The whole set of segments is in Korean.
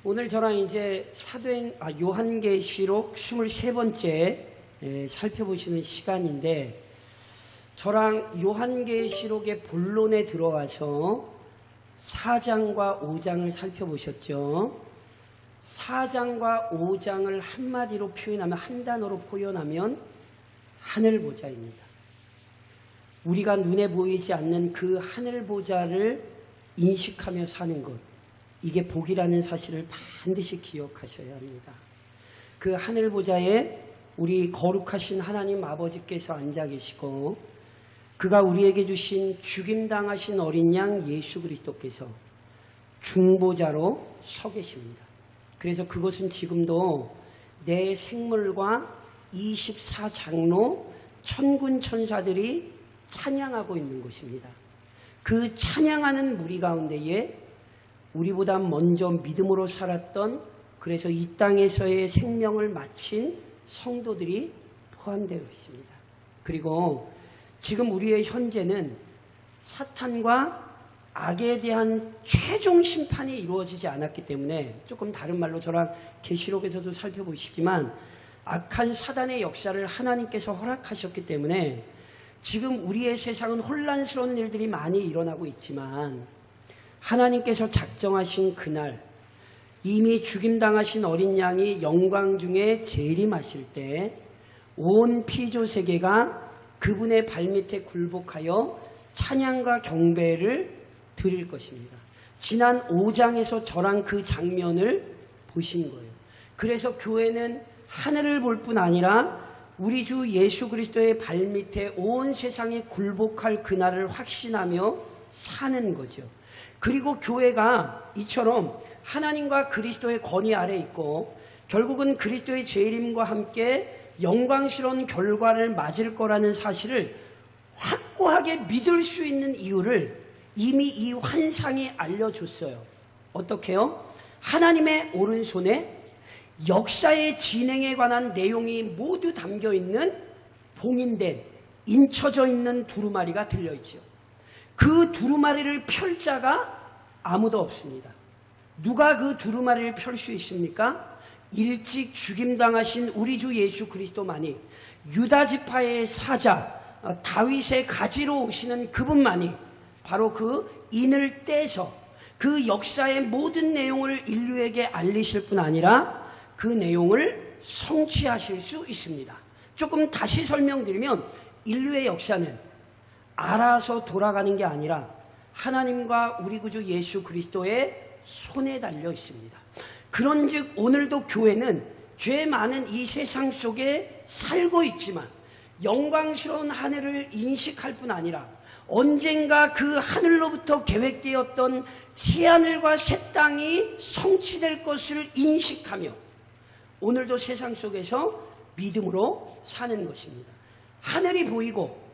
오늘 저랑 이제 요한계시록 23번째 살펴보시는 시간인데, 저랑 요한계시록의 본론에 들어와서 4장과 5장을 살펴보셨죠. 4장과 5장을 한마디로 표현하면, 한 단어로 표현하면 하늘보좌입니다. 우리가 눈에 보이지 않는 그 하늘보좌를 인식하며 사는 것, 이게 복이라는 사실을 반드시 기억하셔야 합니다. 그 하늘보좌에 우리 거룩하신 하나님 아버지께서 앉아 계시고, 그가 우리에게 주신 죽임당하신 어린 양 예수 그리스도께서 중보자로 서 계십니다. 그래서 그것은 지금도 내 생물과 24장로 천군 천사들이 찬양하고 있는 곳입니다. 그 찬양하는 무리 가운데에 우리보다 먼저 믿음으로 살았던, 그래서 이 땅에서의 생명을 마친 성도들이 포함되어 있습니다. 그리고 지금 우리의 현재는 사탄과 악에 대한 최종 심판이 이루어지지 않았기 때문에, 조금 다른 말로 저랑 계시록에서도 살펴보시지만, 악한 사단의 역사를 하나님께서 허락하셨기 때문에 지금 우리의 세상은 혼란스러운 일들이 많이 일어나고 있지만, 하나님께서 작정하신 그날, 이미 죽임당하신 어린 양이 영광 중에 재림하실 때 온 피조 세계가 그분의 발밑에 굴복하여 찬양과 경배를 드릴 것입니다. 지난 5장에서 저랑 그 장면을 보신 거예요. 그래서 교회는 하늘을 볼 뿐 아니라 우리 주 예수 그리스도의 발밑에 온 세상이 굴복할 그날을 확신하며 사는 거죠. 그리고 교회가 이처럼 하나님과 그리스도의 권위 아래 있고, 결국은 그리스도의 재림과 함께 영광스러운 결과를 맞을 거라는 사실을 확고하게 믿을 수 있는 이유를 이미 이 환상이 알려줬어요. 어떻게요? 하나님의 오른손에 역사의 진행에 관한 내용이 모두 담겨있는 봉인된, 인쳐져 있는 두루마리가 들려있죠. 그 두루마리를 펼 자가 아무도 없습니다. 누가 그 두루마리를 펼 수 있습니까? 일찍 죽임당하신 우리 주 예수 그리스도만이, 유다 지파의 사자 다윗의 가지로 오시는 그분만이 바로 그 인을 떼서 그 역사의 모든 내용을 인류에게 알리실 뿐 아니라 그 내용을 성취하실 수 있습니다. 조금 다시 설명드리면, 인류의 역사는 알아서 돌아가는 게 아니라 하나님과 우리 구주 예수 그리스도의 손에 달려 있습니다. 그런즉 오늘도 교회는 죄 많은 이 세상 속에 살고 있지만 영광스러운 하늘을 인식할 뿐 아니라 언젠가 그 하늘로부터 계획되었던 새하늘과 새 땅이 성취될 것을 인식하며 오늘도 세상 속에서 믿음으로 사는 것입니다. 하늘이 보이고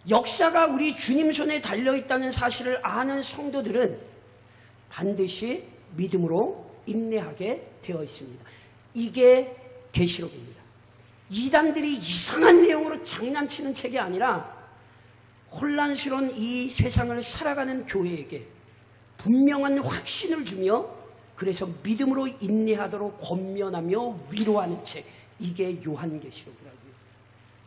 역사가 우리 주님 손에 달려있다는 사실을 아는 성도들은 반드시 믿음으로 인내하게 되어 있습니다. 이게 계시록입니다. 이단들이 이상한 내용으로 장난치는 책이 아니라 혼란스러운 이 세상을 살아가는 교회에게 분명한 확신을 주며, 그래서 믿음으로 인내하도록 권면하며 위로하는 책, 이게 요한계시록이라고요.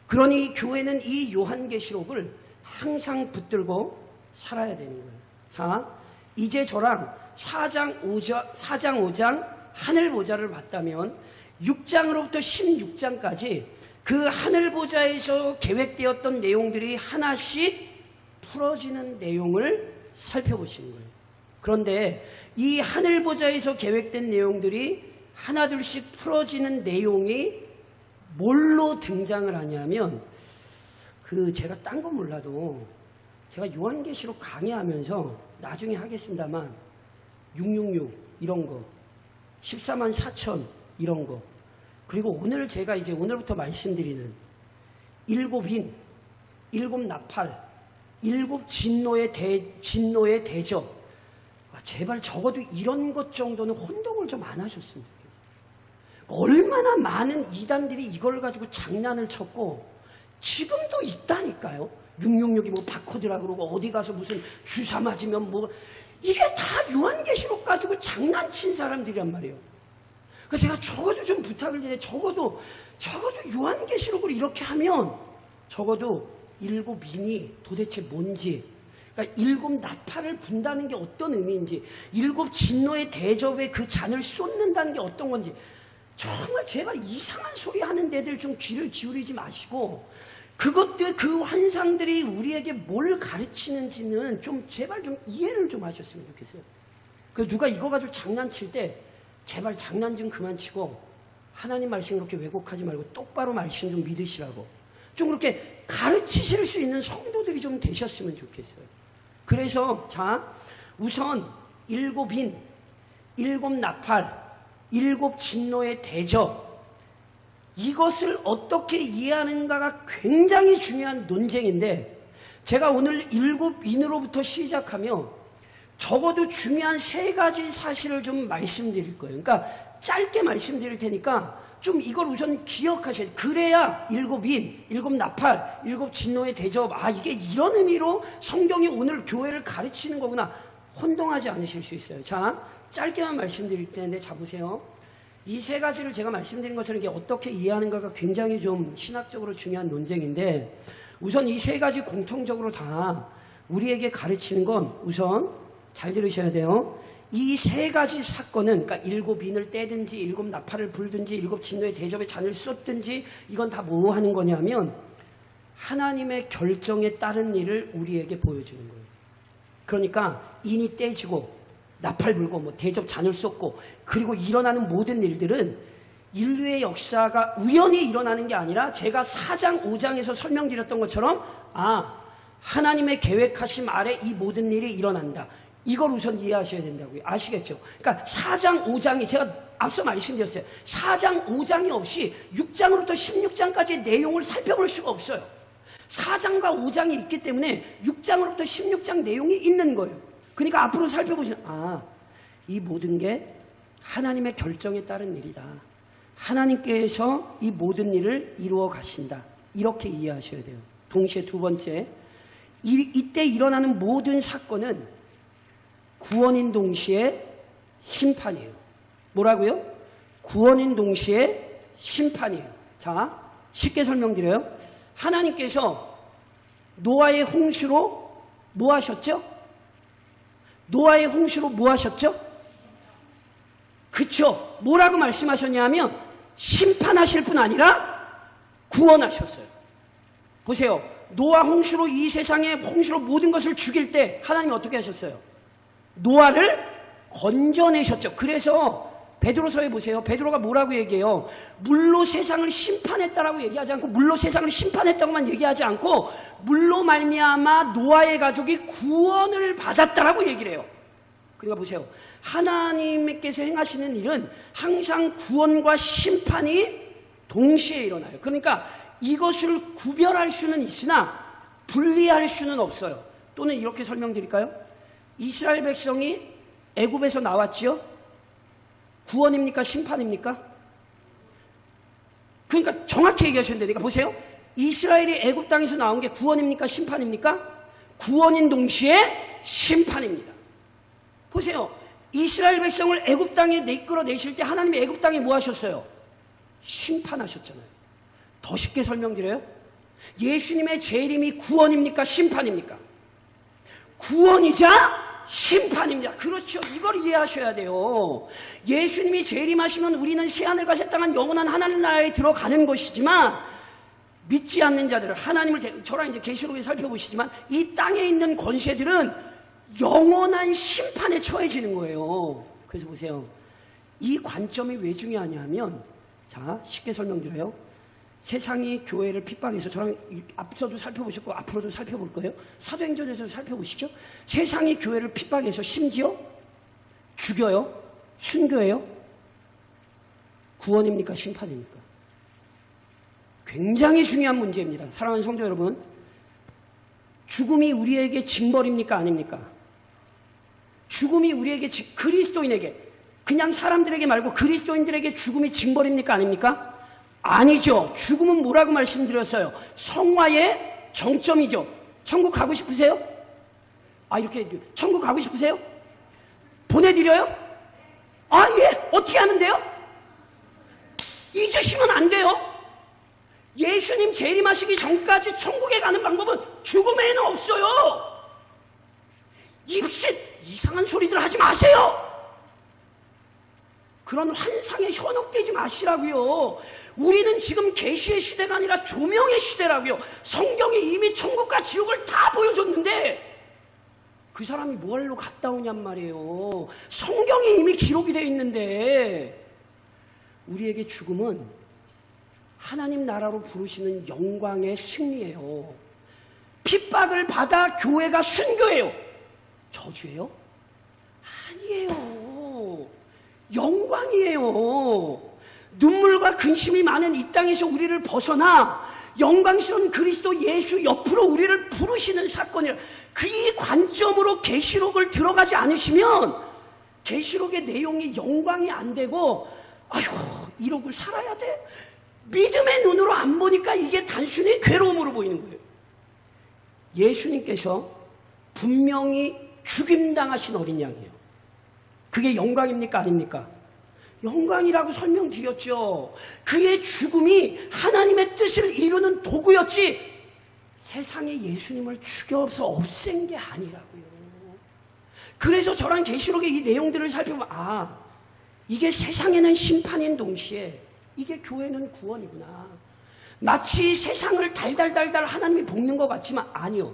그러니 교회는 이 요한계시록을 항상 붙들고 살아야 되는 거예요. 자, 이제 저랑 4장 5장 하늘보좌를 봤다면 6장으로부터 16장까지 그 하늘보좌에서 계획되었던 내용들이 하나씩 풀어지는 내용을 살펴보시는 거예요. 그런데 이 하늘보좌에서 계획된 내용들이 하나둘씩 풀어지는 내용이 뭘로 등장을 하냐면, 제가 딴 건 몰라도 제가 요한계시록 강의하면서 나중에 하겠습니다만 666 이런 거, 14만 4천 이런 거, 그리고 오늘 제가 이제 오늘부터 말씀드리는 7인, 7 나팔, 7 진노의 대접, 제발 적어도 이런 것 정도는 혼동을 좀 안 하셨으면 좋겠어요. 얼마나 많은 이단들이 이걸 가지고 장난을 쳤고 지금도 있다니까요. 666이 뭐 바코드라 그러고 어디 가서 무슨 주사 맞으면 뭐, 이게 다 요한계시록 가지고 장난친 사람들이란 말이에요. 그러니까 제가 적어도 좀 부탁을 드려요. 적어도 요한계시록을 이렇게 하면 적어도 일곱 인이 도대체 뭔지, 그러니까 일곱 나팔을 분다는 게 어떤 의미인지, 일곱 진노의 대접에 그 잔을 쏟는다는 게 어떤 건지, 정말 제발 이상한 소리 하는 데들 좀 귀를 기울이지 마시고, 그것들, 그 환상들이 우리에게 뭘 가르치는지는 좀 제발 좀 이해를 좀 하셨으면 좋겠어요. 그 누가 이거 가지고 장난칠 때 제발 장난 좀 그만 치고 하나님 말씀 그렇게 왜곡하지 말고 똑바로 말씀 좀 믿으시라고 좀 그렇게 가르치실 수 있는 성도들이 좀 되셨으면 좋겠어요. 그래서 자, 우선 일곱 인, 일곱 나팔, 일곱 진노의 대접, 이것을 어떻게 이해하는가가 굉장히 중요한 논쟁인데, 제가 오늘 일곱 인으로부터 시작하며 적어도 중요한 세 가지 사실을 좀 말씀드릴 거예요. 그러니까 짧게 말씀드릴 테니까 좀 이걸 우선 기억하셔야 돼요. 그래야 일곱 인, 일곱 나팔, 일곱 진노의 대접, 아 이게 이런 의미로 성경이 오늘 교회를 가르치는 거구나, 혼동하지 않으실 수 있어요. 자, 짧게만 말씀드릴 텐데 자 보세요. 이 세 가지를 제가 말씀드린 것처럼 이게 어떻게 이해하는가가 굉장히 좀 신학적으로 중요한 논쟁인데, 우선 이 세 가지 공통적으로 다 우리에게 가르치는 건, 우선 잘 들으셔야 돼요. 이 세 가지 사건은, 그러니까 일곱 인을 떼든지 일곱 나팔을 불든지 일곱 진노의 대접에 잔을 쏟든지, 이건 다 뭐 하는 거냐면 하나님의 결정에 따른 일을 우리에게 보여주는 거예요. 그러니까 인이 떼지고 나팔 불고 뭐 대접 잔을 쏟고, 그리고 일어나는 모든 일들은 인류의 역사가 우연히 일어나는 게 아니라 제가 4장 5장에서 설명드렸던 것처럼, 아, 하나님의 계획하심 아래 이 모든 일이 일어난다, 이걸 우선 이해하셔야 된다고요. 아시겠죠? 그러니까 4장 5장이, 제가 앞서 말씀드렸어요. 4장 5장이 없이 6장으로부터 16장까지의 내용을 살펴볼 수가 없어요. 4장과 5장이 있기 때문에 6장으로부터 16장 내용이 있는 거예요. 그러니까 앞으로 살펴보시면, 아, 이 모든 게 하나님의 결정에 따른 일이다, 하나님께서 이 모든 일을 이루어 가신다, 이렇게 이해하셔야 돼요. 동시에 두 번째, 이때 일어나는 모든 사건은 구원인 동시에 심판이에요. 뭐라고요? 구원인 동시에 심판이에요. 자, 쉽게 설명드려요. 하나님께서 노아의 홍수로 뭐 하셨죠? 노아의 홍수로 뭐 하셨죠? 그쵸? 뭐라고 말씀하셨냐면 심판하실 뿐 아니라 구원하셨어요. 보세요. 노아 홍수로, 이 세상에 홍수로 모든 것을 죽일 때 하나님이 어떻게 하셨어요? 노아를 건져내셨죠. 그래서 베드로서에 보세요. 베드로가 뭐라고 얘기해요? 물로 세상을 심판했다라고 얘기하지 않고, 물로 세상을 심판했다고만 얘기하지 않고, 물로 말미암아 노아의 가족이 구원을 받았다라고 얘기를 해요. 그러니까 보세요. 하나님께서 행하시는 일은 항상 구원과 심판이 동시에 일어나요. 그러니까 이것을 구별할 수는 있으나 분리할 수는 없어요. 또는 이렇게 설명드릴까요? 이스라엘 백성이 애굽에서 나왔지요? 구원입니까? 심판입니까? 그러니까 정확히 얘기하셔야 돼요. 그러니까 보세요. 이스라엘이 애굽 땅에서 나온 게 구원입니까? 심판입니까? 구원인 동시에 심판입니다. 보세요. 이스라엘 백성을 애굽 땅에 이끌어내실 때 하나님이 애굽 땅에 뭐 하셨어요? 심판하셨잖아요. 더 쉽게 설명드려요. 예수님의 재림이 구원입니까? 심판입니까? 구원이자 심판입니다. 그렇죠. 이걸 이해하셔야 돼요. 예수님이 재림하시면 우리는 새하늘과 새 땅한 영원한 하나님 나라에 들어가는 것이지만, 믿지 않는 자들을, 하나님을, 저랑 이제 계시록에 살펴보시지만 이 땅에 있는 권세들은 영원한 심판에 처해지는 거예요. 그래서 보세요. 이 관점이 왜 중요하냐면, 자, 쉽게 설명드려요. 세상이 교회를 핍박해서, 저랑 앞서도 살펴보셨고 앞으로도 살펴볼 거예요. 사도행전에서 살펴보시죠. 세상이 교회를 핍박해서 심지어 죽여요? 순교해요? 구원입니까? 심판입니까? 굉장히 중요한 문제입니다. 사랑하는 성도 여러분, 죽음이 우리에게 징벌입니까? 아닙니까? 죽음이 우리에게, 그리스도인에게, 그냥 사람들에게 말고 그리스도인들에게 죽음이 징벌입니까? 아닙니까? 아니죠. 죽음은 뭐라고 말씀드렸어요? 성화의 정점이죠. 천국 가고 싶으세요? 아, 이렇게 천국 가고 싶으세요? 보내드려요? 아, 예. 어떻게 하면 돼요? 잊으시면 안 돼요. 예수님 재림하시기 전까지 천국에 가는 방법은 죽음에는 없어요. 입신 이상한 소리들 하지 마세요. 그런 환상에 현혹되지 마시라고요. 우리는 지금 계시의 시대가 아니라 조명의 시대라고요. 성경이 이미 천국과 지옥을 다 보여줬는데 그 사람이 뭐하러 갔다 오냔 말이에요. 성경에 이미 기록이 되어 있는데 우리에게 죽음은 하나님 나라로 부르시는 영광의 승리예요. 핍박을 받아 교회가 순교해요. 저주예요? 아니에요. 영광이에요. 눈물과 근심이 많은 이 땅에서 우리를 벗어나 영광스러운 그리스도 예수 옆으로 우리를 부르시는 사건이에요. 그 이 관점으로 계시록을 들어가지 않으시면 계시록의 내용이 영광이 안 되고 아이고 이러고 살아야 돼? 믿음의 눈으로 안 보니까 이게 단순히 괴로움으로 보이는 거예요. 예수님께서 분명히 죽임당하신 어린 양이에요. 그게 영광입니까? 아닙니까? 영광이라고 설명드렸죠. 그의 죽음이 하나님의 뜻을 이루는 도구였지 세상에 예수님을 죽여서 없앤 게 아니라고요. 그래서 저랑 계시록의 이 내용들을 살펴보면 이게 세상에는 심판인 동시에 이게 교회는 구원이구나. 마치 세상을 달달달달 하나님이 볶는 것 같지만 아니요.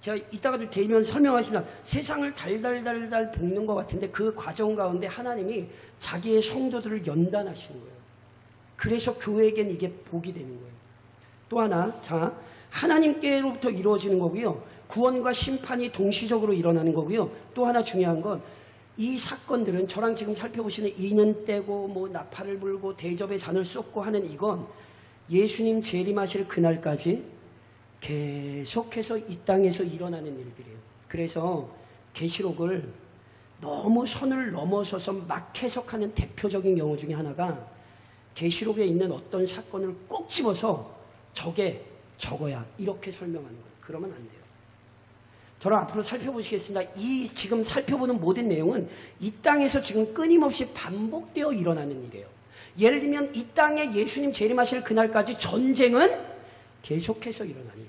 제가 이따가도 되면 설명하겠습니다. 세상을 달달달달 볶는 것 같은데 그 과정 가운데 하나님이 자기의 성도들을 연단하시는 거예요. 그래서 교회에겐 이게 복이 되는 거예요. 또 하나, 자, 하나님께로부터 이루어지는 거고요. 구원과 심판이 동시적으로 일어나는 거고요. 또 하나 중요한 건 이 사건들은 저랑 지금 살펴보시는 이는 떼고 뭐 나팔을 불고 대접의 잔을 쏟고 하는 이건 예수님 재림하실 그날까지 계속해서 이 땅에서 일어나는 일들이에요. 그래서 계시록을 너무 선을 넘어서서 막 해석하는 대표적인 경우 중에 하나가 계시록에 있는 어떤 사건을 꼭 집어서 저게 저거야 이렇게 설명하는 거예요. 그러면 안 돼요. 저랑 앞으로 살펴보시겠습니다. 이 지금 살펴보는 모든 내용은 이 땅에서 지금 끊임없이 반복되어 일어나는 일이에요. 예를 들면 이 땅에 예수님 재림하실 그날까지 전쟁은 계속해서 일어나는 거예요.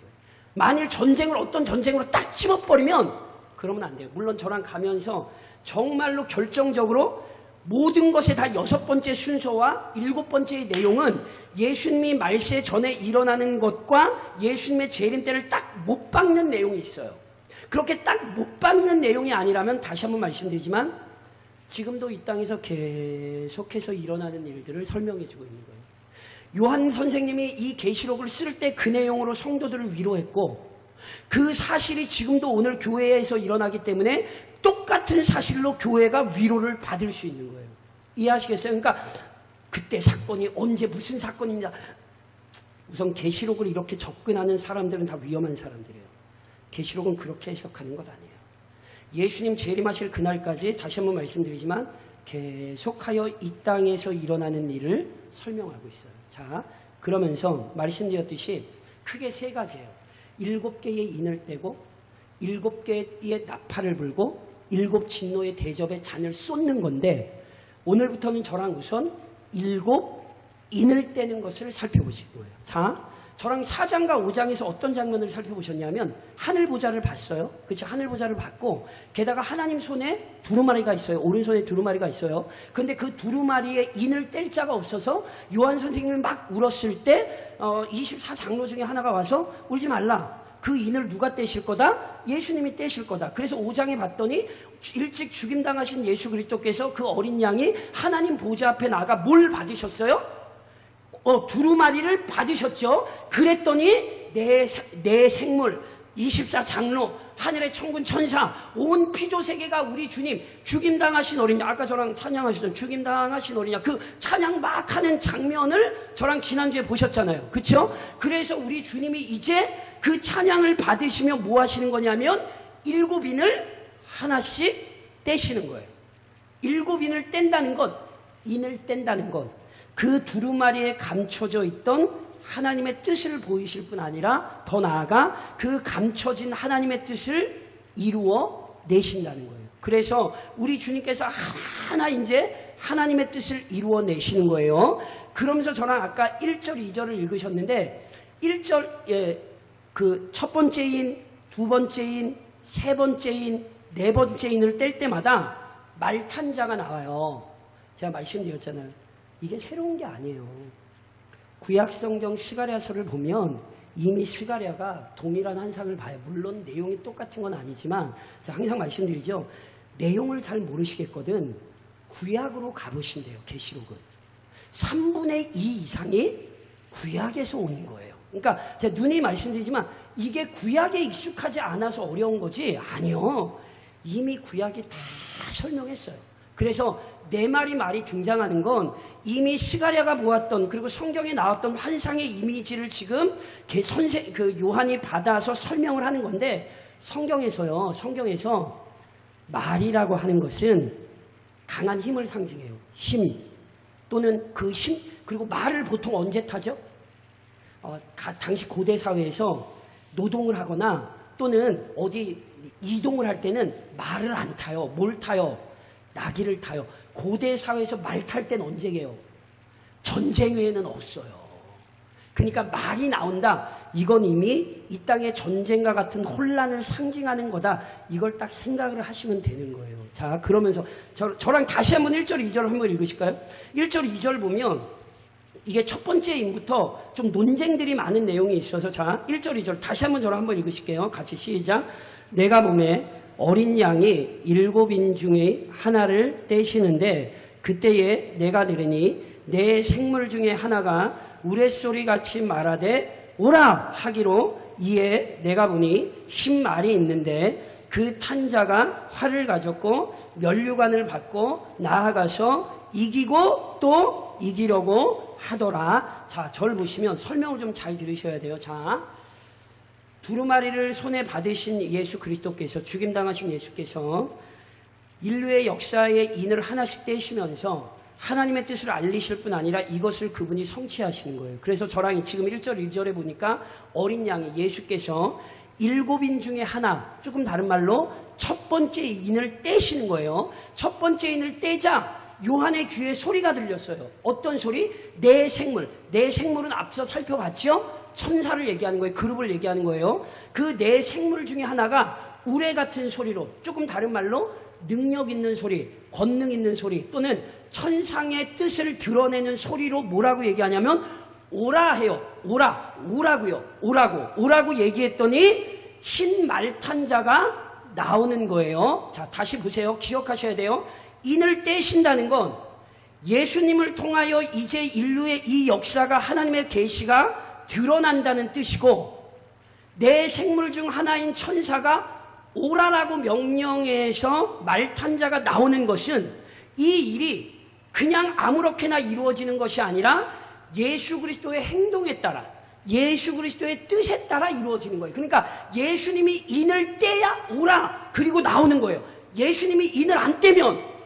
만일 전쟁을 어떤 전쟁으로 딱 집어버리면 그러면 안 돼요. 물론 저랑 가면서 정말로 결정적으로 모든 것의 다 6번째 순서와 7번째의 내용은 예수님이 말세 전에 일어나는 것과 예수님의 재림 때를 딱 못 박는 내용이 있어요. 그렇게 딱 못 박는 내용이 아니라면 다시 한번 말씀드리지만 지금도 이 땅에서 계속해서 일어나는 일들을 설명해 주고 있는 거예요. 요한 선생님이 이 계시록을 쓸 때 그 내용으로 성도들을 위로했고 그 사실이 지금도 오늘 교회에서 일어나기 때문에 똑같은 사실로 교회가 위로를 받을 수 있는 거예요. 이해하시겠어요? 그러니까 그때 사건이 언제 무슨 사건입니다. 우선 계시록을 이렇게 접근하는 사람들은 다 위험한 사람들이에요. 계시록은 그렇게 해석하는 것 아니에요. 예수님 재림하실 그날까지 다시 한번 말씀드리지만 계속하여 이 땅에서 일어나는 일을 설명하고 있어요. 자, 그러면서 말씀드렸듯이 크게 3가지예요. 7개의 인을 떼고 7개의 나팔을 불고 7 진노의 대접의 잔을 쏟는 건데 오늘부터는 저랑 우선 7 인을 떼는 것을 살펴보실 거예요. 자, 저랑 4장과 5장에서 어떤 장면을 살펴보셨냐면 하늘보좌를 봤어요. 그렇죠? 하늘보좌를 봤고 게다가 하나님 손에 두루마리가 있어요. 오른손에 두루마리가 있어요. 그런데 그 두루마리에 인을 뗄 자가 없어서 요한 선생님이 막 울었을 때 24장로 중에 하나가 와서 울지 말라. 그 인을 누가 떼실 거다? 예수님이 떼실 거다. 그래서 5장에 봤더니 일찍 죽임당하신 예수 그리스도께서 그 어린 양이 하나님 보좌 앞에 나가 뭘 받으셨어요? 두루마리를 받으셨죠. 그랬더니 내 생물 24장로 하늘의 천군 천사 온 피조세계가 우리 주님 죽임당하신 어린 양 아까 저랑 찬양하시던 죽임당하신 어린 양 그 찬양 막 하는 장면을 저랑 지난주에 보셨잖아요. 그렇죠? 그래서 우리 주님이 이제 그 찬양을 받으시며 뭐 하시는 거냐면 7인을 하나씩 떼시는 거예요. 7인을 뗀다는 것, 인을 뗀다는 것 그 두루마리에 감춰져 있던 하나님의 뜻을 보이실 뿐 아니라 더 나아가 그 감춰진 하나님의 뜻을 이루어 내신다는 거예요. 그래서 우리 주님께서 하나 이제 하나님의 뜻을 이루어내시는 거예요. 그러면서 저랑 아까 1절, 2절을 읽으셨는데 1절 그 첫 번째인, 두 번째인, 세 번째인, 네 번째인을 뗄 때마다 말탄자가 나와요. 제가 말씀드렸잖아요. 이게 새로운 게 아니에요. 구약성경 스가랴서를 보면 이미 스가랴가 동일한 환상을 봐요. 물론 내용이 똑같은 건 아니지만 제가 항상 말씀드리죠. 내용을 잘 모르시겠거든 구약으로 가보신대요. 계시록은 3분의 2 이상이 구약에서 오는 거예요. 그러니까 제가 눈이 말씀드리지만 이게 구약에 익숙하지 않아서 어려운 거지 아니요. 이미 구약이 다 설명했어요. 그래서 네 마리 말이 등장하는 건 이미 스가랴가 보았던 그리고 성경에 나왔던 환상의 이미지를 지금 요한이 받아서 설명을 하는 건데 성경에서요. 성경에서 말이라고 하는 것은 강한 힘을 상징해요. 힘 또는 그 힘 그리고 말을 보통 언제 타죠? 당시 고대 사회에서 노동을 하거나 또는 어디 이동을 할 때는 말을 안 타요. 뭘 타요? 나귀를 타요. 고대 사회에서 말 탈 때는 언제게요? 전쟁 외에는 없어요. 그러니까 말이 나온다. 이건 이미 이 땅의 전쟁과 같은 혼란을 상징하는 거다. 이걸 딱 생각을 하시면 되는 거예요. 자, 그러면서 저랑 다시 한번 1절, 2절 한번 읽으실까요? 1절, 2절 보면 이게 첫 번째 인부터 좀 논쟁들이 많은 내용이 있어서 자, 1절, 2절 다시 한번 저랑 한번 읽으실게요. 같이 시작. 내가 보매 어린 양이 7인 중에 하나를 떼시는데 그때에 내가 들으니 내 생물 중에 하나가 우레소리같이 말하되 오라 하기로 이에 내가 보니 10말이 있는데 그 탄자가 활을 가졌고 면류관을 받고 나아가서 이기고 또 이기려고 하더라. 자, 저를 보시면 설명을 좀 잘 들으셔야 돼요. 자, 두루마리를 손에 받으신 예수 그리스도께서 죽임당하신 예수께서 인류의 역사의 인을 하나씩 떼시면서 하나님의 뜻을 알리실 뿐 아니라 이것을 그분이 성취하시는 거예요. 그래서 저랑 지금 1절 1절에 보니까 어린 양이 예수께서 7인 중에 하나 조금 다른 말로 첫 번째 인을 떼시는 거예요. 첫 번째 인을 떼자 요한의 귀에 소리가 들렸어요. 어떤 소리? 내 생물. 내 생물은 앞서 살펴봤죠? 천사를 얘기하는 거예요. 그룹을 얘기하는 거예요. 그 내 생물 중에 하나가 우레 같은 소리로 조금 다른 말로 능력 있는 소리, 권능 있는 소리 또는 천상의 뜻을 드러내는 소리로 뭐라고 얘기하냐면 오라 해요. 오라고 얘기했더니 흰 말탄 자가 나오는 거예요. 자, 다시 보세요. 기억하셔야 돼요. 인을 떼신다는 건 예수님을 통하여 이제 인류의 이 역사가 하나님의 계시가 드러난다는 뜻이고 내 생물 중 하나인 천사가 오라라고 명령해서 말탄자가 나오는 것은 이 일이 그냥 아무렇게나 이루어지는 것이 아니라 예수 그리스도의 행동에 따라 예수 그리스도의 뜻에 따라 이루어지는 거예요. 그러니까 예수님이 인을 떼야 오라 그리고 나오는 거예요. 예수님이 인을 안 떼면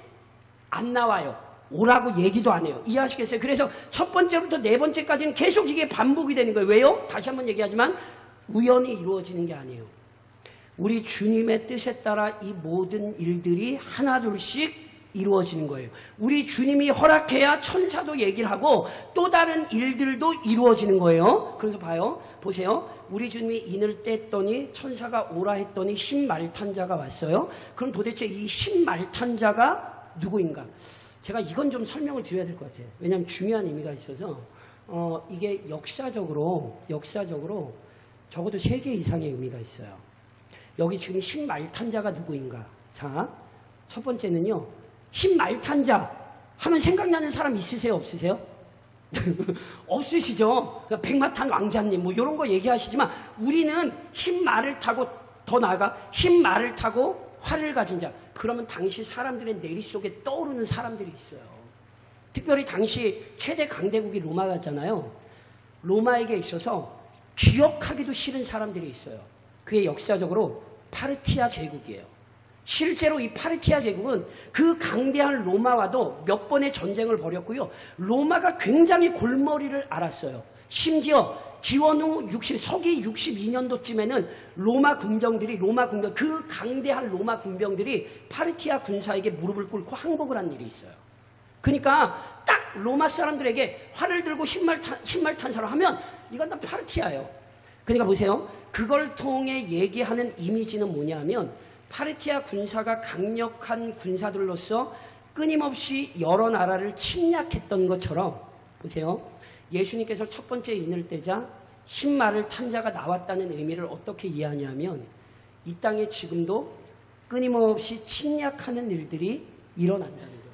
안 나와요. 오라고 얘기도 안 해요. 이해하시겠어요? 그래서 첫 번째부터 네 번째까지는 계속 이게 반복이 되는 거예요. 왜요? 다시 한번 얘기하지만 우연히 이루어지는 게 아니에요. 우리 주님의 뜻에 따라 이 모든 일들이 하나둘씩 이루어지는 거예요. 우리 주님이 허락해야 천사도 얘기를 하고 또 다른 일들도 이루어지는 거예요. 그래서 보세요. 우리 주님이 인을 뗐더니 천사가 오라 했더니 신말탄자가 왔어요. 그럼 도대체 이 신말탄자가 누구인가? 제가 이건 좀 설명을 드려야 될 것 같아요. 왜냐하면 중요한 의미가 있어서 이게 역사적으로 적어도 3개 이상의 의미가 있어요. 여기 지금 신말탄자가 누구인가? 자, 첫 번째는요. 신말탄자 하면 생각나는 사람 있으세요? 없으세요? 없으시죠? 백마탄 왕자님 뭐 이런 거 얘기하시지만 우리는 흰말을 타고 더 나아가 흰말을 타고 활을 가진 자. 그러면 당시 사람들의 내리 속에 떠오르는 사람들이 있어요. 특별히 당시 최대 강대국이 로마였잖아요. 로마에게 있어서 기억하기도 싫은 사람들이 있어요. 그게 역사적으로 파르티아 제국이에요. 실제로 이 파르티아 제국은 그 강대한 로마와도 몇 번의 전쟁을 벌였고요. 로마가 굉장히 골머리를 앓았어요. 심지어 기원 후 서기 62년도쯤에는 그 강대한 로마 군병들이 파르티아 군사에게 무릎을 꿇고 항복을 한 일이 있어요. 그러니까 딱 로마 사람들에게 활을 들고 신말 탄사를 하면 이건 다 파르티아예요. 그러니까 보세요. 그걸 통해 얘기하는 이미지는 뭐냐면 파르티아 군사가 강력한 군사들로서 끊임없이 여러 나라를 침략했던 것처럼 보세요. 예수님께서 첫 번째 인을 떼자 신말을 탄 자가 나왔다는 의미를 어떻게 이해하냐면 이 땅에 지금도 끊임없이 침략하는 일들이 일어난다는 거예요.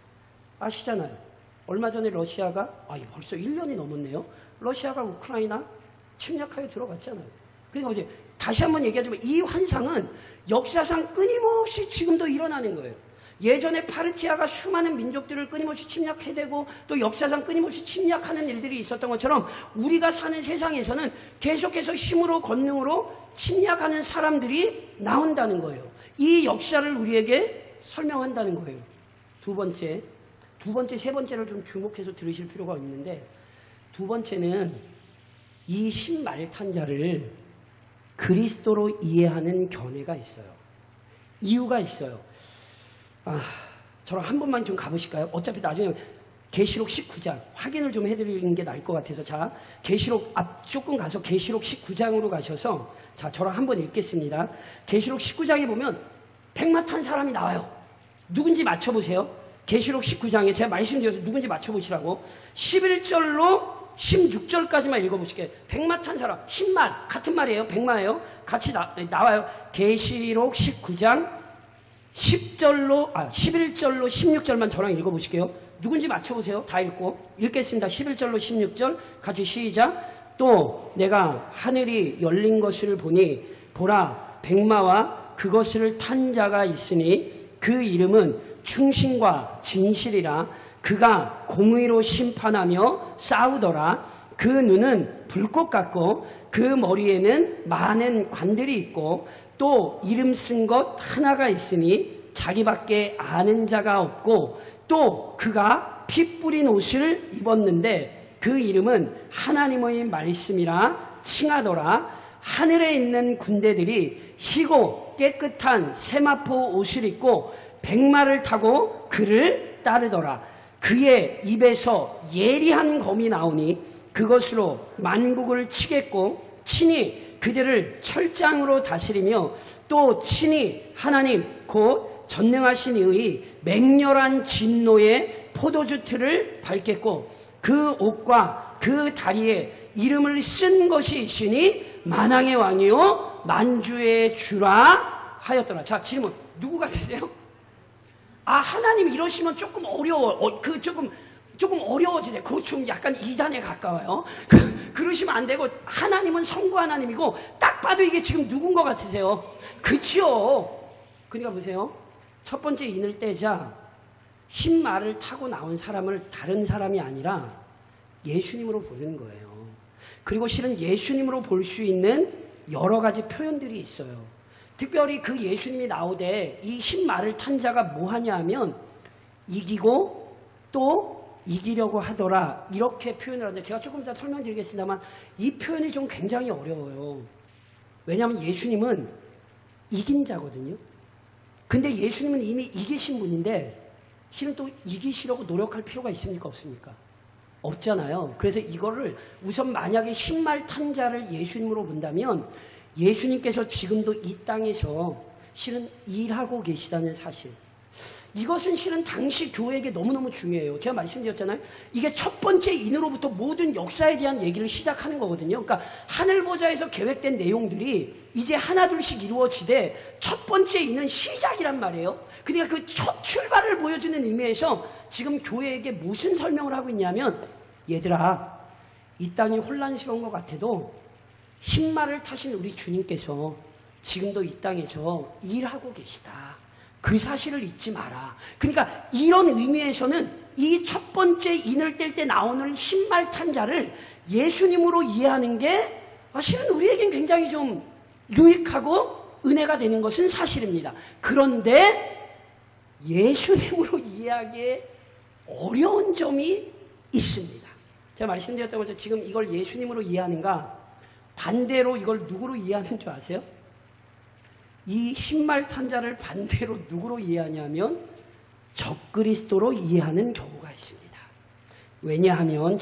아시잖아요. 얼마 전에 러시아가 벌써 1년이 넘었네요. 러시아가 우크라이나 침략하여 들어갔잖아요. 그러니까 보세요. 다시 한번 얘기하지만 이 환상은 역사상 끊임없이 지금도 일어나는 거예요. 예전에 파르티아가 수많은 민족들을 끊임없이 침략해대고 또 역사상 끊임없이 침략하는 일들이 있었던 것처럼 우리가 사는 세상에서는 계속해서 힘으로 권능으로 침략하는 사람들이 나온다는 거예요. 이 역사를 우리에게 설명한다는 거예요. 두 번째, 세 번째를 좀 주목해서 들으실 필요가 있는데 두 번째는 이 신말탄자를 그리스도로 이해하는 견해가 있어요. 이유가 있어요. 저랑 한 번만 좀 가보실까요? 어차피 나중에 계시록 19장 확인을 좀 해드리는 게 나을 것 같아서 자 계시록 조금 가서 계시록 19장으로 가셔서 자 저랑 한 번 읽겠습니다. 계시록 19장에 보면 백마 탄 사람이 나와요. 누군지 맞춰보세요. 계시록 19장에 제가 말씀드려서 누군지 맞춰보시라고 11절로 16절까지만 읽어보실게요. 백마 탄 사람, 신말 같은 말이에요. 백마예요. 같이 나와요. 계시록 19장 11절로 16절만 저랑 읽어보실게요. 누군지 맞춰보세요. 다 읽겠습니다. 11절로 16절 같이 시작. 또 내가 하늘이 열린 것을 보니 보라 백마와 그것을 탄 자가 있으니 그 이름은 충신과 진실이라. 그가 공의로 심판하며 싸우더라. 그 눈은 불꽃 같고 그 머리에는 많은 관들이 있고 또 이름 쓴 것 하나가 있으니 자기밖에 아는 자가 없고 또 그가 피 뿌린 옷을 입었는데 그 이름은 하나님의 말씀이라 칭하더라. 하늘에 있는 군대들이 희고 깨끗한 세마포 옷을 입고 백마를 타고 그를 따르더라. 그의 입에서 예리한 검이 나오니 그것으로 만국을 치겠고 친히 그들을 철장으로 다스리며 또 친히 하나님 곧 전능하신 이의 맹렬한 진노의 포도주 틀을 밟겠고 그 옷과 그 다리에 이름을 쓴 것이 있으니 만왕의 왕이요 만주의 주라 하였더라. 자 질문 누구 같으세요? 하나님 이러시면 조금 어려워. 조금 어려워지세요. 그거 좀 약간 이단에 가까워요. 그러시면 안 되고 하나님은 성부 하나님이고 딱 봐도 이게 지금 누군 것 같으세요? 그치요? 그러니까 보세요. 첫 번째 인을 떼자 흰 말을 타고 나온 사람을 다른 사람이 아니라 예수님으로 보는 거예요. 그리고 실은 예수님으로 볼 수 있는 여러 가지 표현들이 있어요. 특별히 그 예수님이 나오되 이 흰 말을 탄 자가 뭐 하냐 하면 이기고 또 이기려고 하더라 이렇게 표현을 하는데 제가 조금 이따 설명드리겠습니다만 이 표현이 좀 굉장히 어려워요. 왜냐하면 예수님은 이긴 자거든요. 근데 예수님은 이미 이기신 분인데 실은 또 이기시려고 노력할 필요가 있습니까? 없습니까? 없잖아요. 그래서 이거를 우선 만약에 흰 말 탄 자를 예수님으로 본다면 예수님께서 지금도 이 땅에서 실은 일하고 계시다는 사실. 이것은 실은 당시 교회에게 너무너무 중요해요. 제가 말씀드렸잖아요. 이게 첫 번째 인으로부터 모든 역사에 대한 얘기를 시작하는 거거든요. 그러니까 하늘보좌에서 계획된 내용들이 이제 하나둘씩 이루어지되 첫 번째 인은 시작이란 말이에요. 그러니까 그 첫 출발을 보여주는 의미에서 지금 교회에게 무슨 설명을 하고 있냐면 얘들아 이 땅이 혼란스러운 것 같아도 흰 말을 타신 우리 주님께서 지금도 이 땅에서 일하고 계시다. 그 사실을 잊지 마라. 그러니까 이런 의미에서는 이 첫 번째 인을 뗄 때 나오는 흰 말 탄 자를 예수님으로 이해하는 게 실은 우리에겐 굉장히 좀 유익하고 은혜가 되는 것은 사실입니다. 그런데 예수님으로 이해하기에 어려운 점이 있습니다. 제가 말씀드렸던 것처럼 지금 이걸 예수님으로 이해하는가 반대로 이걸 누구로 이해하는 줄 아세요? 이 흰 말 탄 자를 반대로 누구로 이해하냐면 적그리스도로 이해하는 경우가 있습니다. 왜냐하면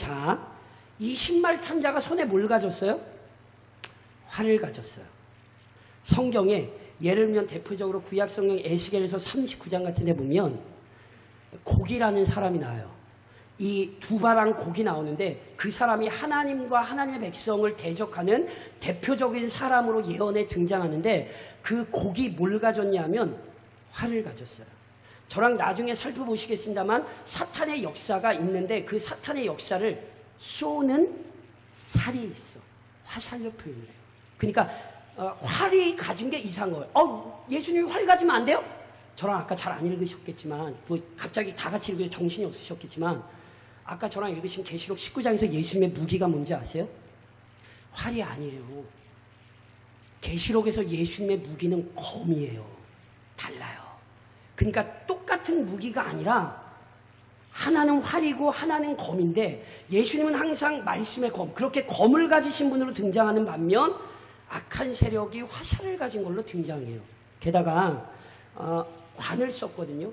이 신말탄자가 손에 뭘 가졌어요? 활을 가졌어요. 성경에 예를 들면 대표적으로 구약성경 에스겔에서 39장 같은 데 보면 곡이라는 사람이 나와요. 이 두바랑 곡이 나오는데 그 사람이 하나님과 하나님의 백성을 대적하는 대표적인 사람으로 예언에 등장하는데 그 곡이 뭘 가졌냐면 활을 가졌어요. 저랑 나중에 살펴보시겠습니다만 사탄의 역사가 있는데 그 사탄의 역사를 쏘는 살이 있어. 화살로 표현을 해요. 그러니까 활이 가진 게 이상한 거예요. 예수님이 활 가지면 안 돼요? 저랑 아까 잘 안 읽으셨겠지만 뭐 갑자기 다 같이 읽으셔서 정신이 없으셨겠지만 아까 저랑 읽으신 계시록 19장에서 예수님의 무기가 뭔지 아세요? 활이 아니에요. 계시록에서 예수님의 무기는 검이에요. 달라요. 그러니까 똑같은 무기가 아니라 하나는 활이고 하나는 검인데 예수님은 항상 말씀의 검, 그렇게 검을 가지신 분으로 등장하는 반면 악한 세력이 화살을 가진 걸로 등장해요. 게다가 관을 썼거든요.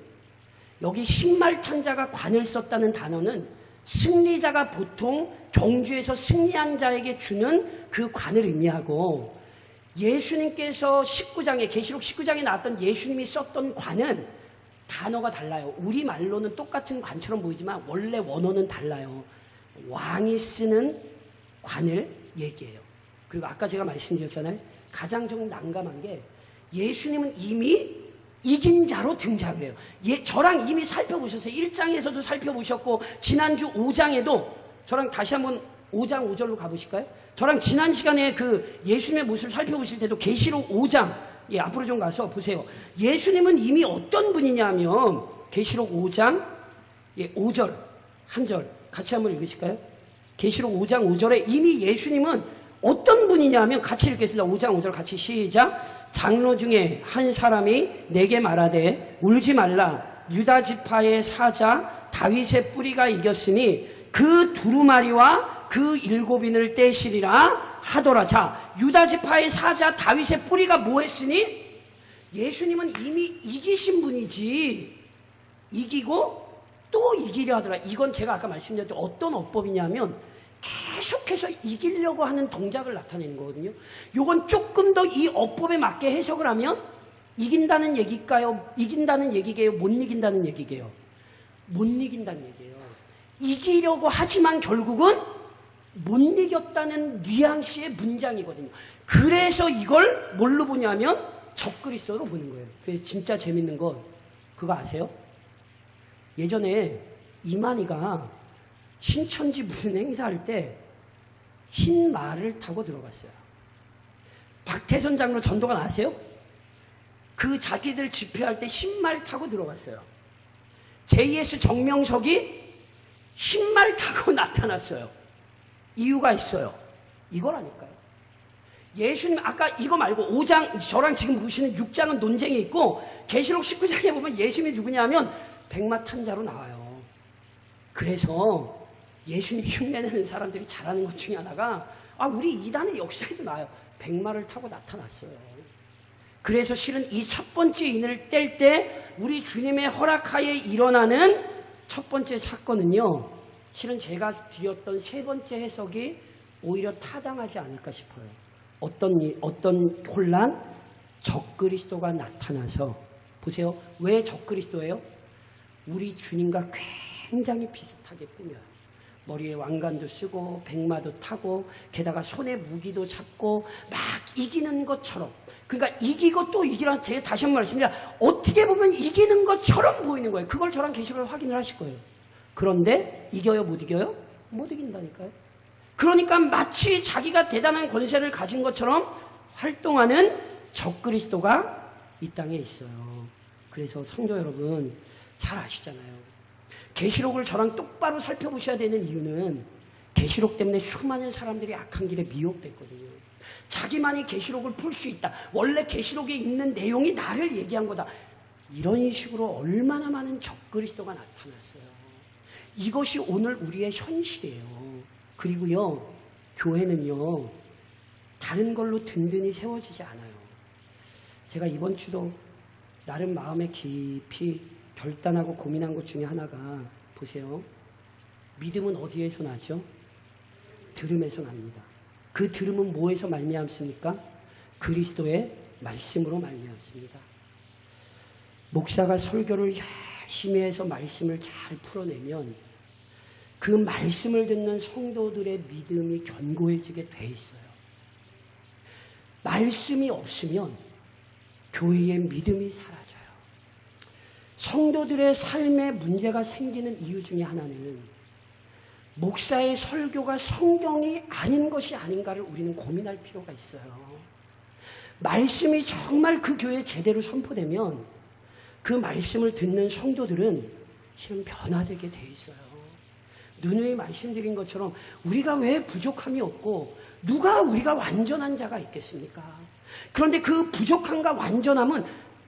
여기 신말탄자가 관을 썼다는 단어는 승리자가 보통 경주에서 승리한 자에게 주는 그 관을 의미하고 예수님께서 19장에 계시록 19장에 나왔던 예수님이 썼던 관은 단어가 달라요. 우리말로는 똑같은 관처럼 보이지만 원래 원어는 달라요. 왕이 쓰는 관을 얘기해요. 그리고 아까 제가 말씀드렸잖아요. 가장 좀 난감한 게 예수님은 이미 이긴 자로 등장해요. 저랑 이미 살펴보셨어요. 1장에서도 살펴보셨고 지난주 5장에도 저랑 다시 한번 5장 5절로 가보실까요? 저랑 지난 시간에 그 예수님의 모습을 살펴보실 때도 계시록 5장 앞으로 좀 가서 보세요. 예수님은 이미 어떤 분이냐면 계시록 5장 5절 한 절 같이 한번 읽으실까요? 계시록 5장 5절에 이미 예수님은 어떤 분이냐면 같이 읽겠습니다. 5장 5절 같이 시작. 장로 중에 한 사람이 내게 말하되 울지 말라. 유다 지파의 사자 다윗의 뿌리가 이겼으니 그 두루마리와 그 일곱인을 떼시리라 하더라. 자, 유다 지파의 사자 다윗의 뿌리가 뭐 했으니? 예수님은 이미 이기신 분이지. 이기고 또 이기려 하더라. 이건 제가 아까 말씀드렸던 어떤 어법이냐면 계속해서 이기려고 하는 동작을 나타내는 거거든요. 이건 조금 더 이 어법에 맞게 해석을 하면 이긴다는 얘기일까요? 이긴다는 얘기게요? 못 이긴다는 얘기게요? 못 이긴다는 얘기예요. 이기려고 하지만 결국은 못 이겼다는 뉘앙스의 문장이거든요. 그래서 이걸 뭘로 보냐면 적그리스도로 보는 거예요. 그래서 진짜 재밌는 건 그거 아세요? 예전에 이만희가 신천지 무슨 행사할 때 흰 말을 타고 들어갔어요. 박태선 장로 전도관 아세요? 그 자기들 집회할 때 흰 말 타고 들어갔어요. JS 정명석이 흰 말 타고 나타났어요. 이유가 있어요. 이거라니까요. 예수님 아까 이거 말고 5장 저랑 지금 보시는 6장은 논쟁이 있고 계시록 19장에 보면 예수님이 누구냐면 백마탄자로 나와요. 그래서 예수님 흉내내는 사람들이 잘하는 것 중에 하나가 우리 이단의 역사에도 나와요. 백마를 타고 나타났어요. 그래서 실은 이 첫 번째 인을 뗄 때 우리 주님의 허락하에 일어나는 첫 번째 사건은요. 실은 제가 드렸던 세 번째 해석이 오히려 타당하지 않을까 싶어요. 어떤 혼란? 적그리스도가 나타나서 보세요. 왜 적그리스도예요? 우리 주님과 굉장히 비슷하게 꾸며요. 머리에 왕관도 쓰고 백마도 타고 게다가 손에 무기도 잡고 막 이기는 것처럼 그러니까 이기고 또 이기란 제가 다시 한번 말씀드립니다. 어떻게 보면 이기는 것처럼 보이는 거예요. 그걸 저랑 계시록을 확인을 하실 거예요. 그런데 이겨요? 못 이겨요? 못 이긴다니까요. 그러니까 마치 자기가 대단한 권세를 가진 것처럼 활동하는 적그리스도가 이 땅에 있어요. 그래서 성도 여러분 잘 아시잖아요. 계시록을 저랑 똑바로 살펴보셔야 되는 이유는 계시록 때문에 수많은 사람들이 악한 길에 미혹됐거든요. 자기만이 계시록을 풀 수 있다. 원래 계시록에 있는 내용이 나를 얘기한 거다. 이런 식으로 얼마나 많은 적그리스도가 나타났어요. 이것이 오늘 우리의 현실이에요. 그리고요, 교회는요, 다른 걸로 든든히 세워지지 않아요. 제가 이번 주도 나름 마음에 깊이 결단하고 고민한 것 중에 하나가 보세요. 믿음은 어디에서 나죠? 들음에서 납니다. 그 들음은 뭐에서 말미암습니까? 그리스도의 말씀으로 말미암습니다. 목사가 설교를 열심히 해서 말씀을 잘 풀어내면 그 말씀을 듣는 성도들의 믿음이 견고해지게 돼 있어요. 말씀이 없으면 교회의 믿음이 사라져요. 성도들의 삶에 문제가 생기는 이유 중에 하나는 목사의 설교가 성경이 아닌 것이 아닌가를 우리는 고민할 필요가 있어요. 말씀이 정말 그 교회에 제대로 선포되면 그 말씀을 듣는 성도들은 지금 변화되게 돼 있어요. 누누이 말씀드린 것처럼 우리가 왜 부족함이 없고 누가 우리가 완전한 자가 있겠습니까? 그런데 그 부족함과 완전함은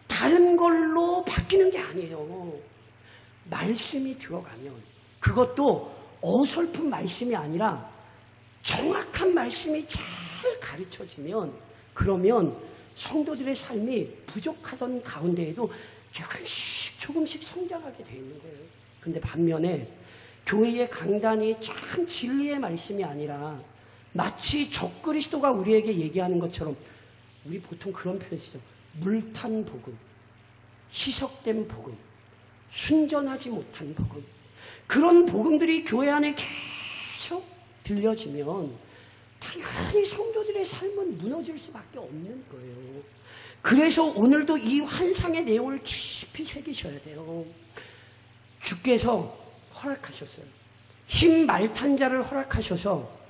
다른 걸로 바뀌는 게 아니에요. 말씀이 들어가면 그것도 어설픈 말씀이 아니라 정확한 말씀이 잘 가르쳐지면 그러면 성도들의 삶이 부족하던 가운데에도 조금씩 성장하게 되어 있는 거예요. 근데 반면에 교회의 강단이 참 진리의 말씀이 아니라 마치 적그리스도가 우리에게 얘기하는 것처럼 우리 보통 그런 표현 쓰죠. 물탄 복음, 희석된 복음, 순전하지 못한 복음. 그런 복음들이 교회 안에 계속 들려지면 당연히 성도들의 삶은 무너질 수밖에 없는 거예요. 그래서 오늘도 이 환상의 내용을 깊이 새기셔야 돼요. 주께서 허락하셨어요. 힘 말탄 자를 허락하셔서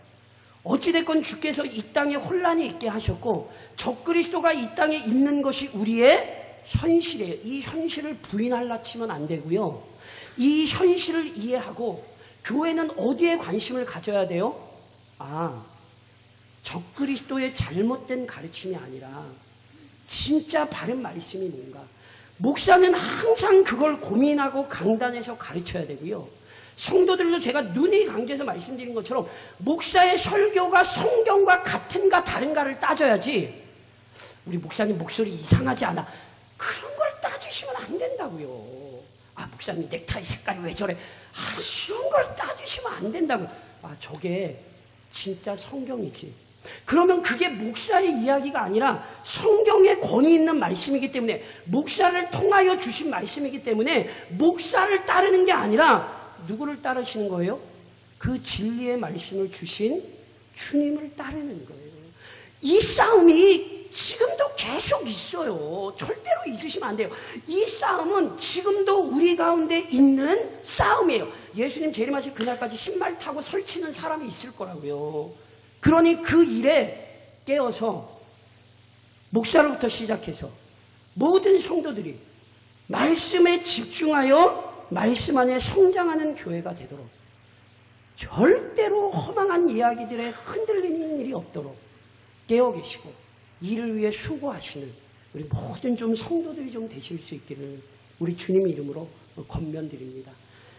어찌됐건 주께서 이 땅에 혼란이 있게 하셨고 적그리스도가 이 땅에 있는 것이 우리의 현실이에요. 이 현실을 부인하려 치면 안 되고요. 이 현실을 이해하고 교회는 어디에 관심을 가져야 돼요? 적그리스도의 잘못된 가르침이 아니라 진짜 바른 말씀이 뭔가. 목사는 항상 그걸 고민하고 강단에서 가르쳐야 되고요. 성도들도 제가 눈이 강조해서 말씀드린 것처럼 목사의 설교가 성경과 같은가 다른가를 따져야지 우리 목사님 목소리 이상하지 않아. 그런 걸 따지시면 안 된다고요. 목사님 넥타이 색깔이 왜 저래. 이런 걸 따지시면 안 된다고요. 저게 진짜 성경이지. 그러면 그게 목사의 이야기가 아니라 성경에 권위 있는 말씀이기 때문에 목사를 통하여 주신 말씀이기 때문에 목사를 따르는 게 아니라 누구를 따르시는 거예요? 그 진리의 말씀을 주신 주님을 따르는 거예요. 이 싸움이 지금도 계속 있어요. 절대로 잊으시면 안 돼요. 이 싸움은 지금도 우리 가운데 있는 싸움이에요. 예수님 재림하실 그날까지 신발 타고 설치는 사람이 있을 거라고요. 그러니 그 일에 깨어서 목사로부터 시작해서 모든 성도들이 말씀에 집중하여 말씀 안에 성장하는 교회가 되도록 절대로 허망한 이야기들에 흔들리는 일이 없도록 깨어 계시고 이를 위해 수고하시는 우리 모든 좀 성도들이 좀 되실 수 있기를 우리 주님 이름으로 권면드립니다.